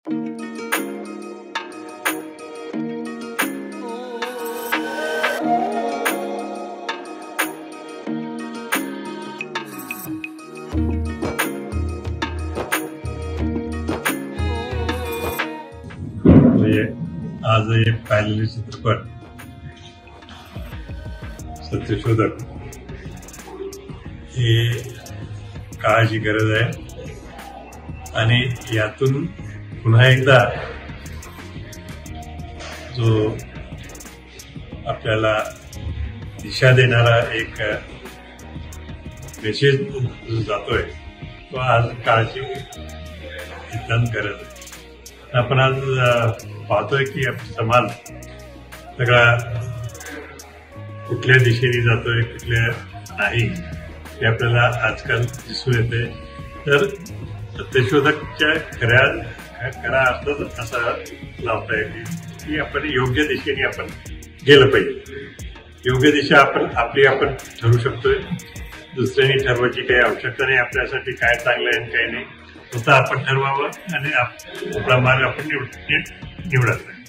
आज एक पाहिलेले चित्रपट सत्यशोधक हे काळाची गरज आहे आणि यातून पुन्हा एकदा जो आपल्याला दिशा देणारा एक मेसेज जातोय तो आज काळाची नितांत गरज आहे। आपण आज पाहतोय की समाज सगळा कुठल्या दिशेने जातोय कुठल्या नाही हे आपल्याला आजकाल दिसून येते। तर सत्यशोधकच्या खऱ्या अर्थात असा लावता येईल की आपण योग्य दिशेने आपण गेलं पाहिजे। योग्य दिशा आपण ठरवू शकतोय, दुसऱ्यांनी ठरवायची काही आवश्यकता नाही। आपल्यासाठी काय चांगलं आहे काय नाही स्वतः आपण ठरवावं आणि आपला मार्ग आपण निवडायचा।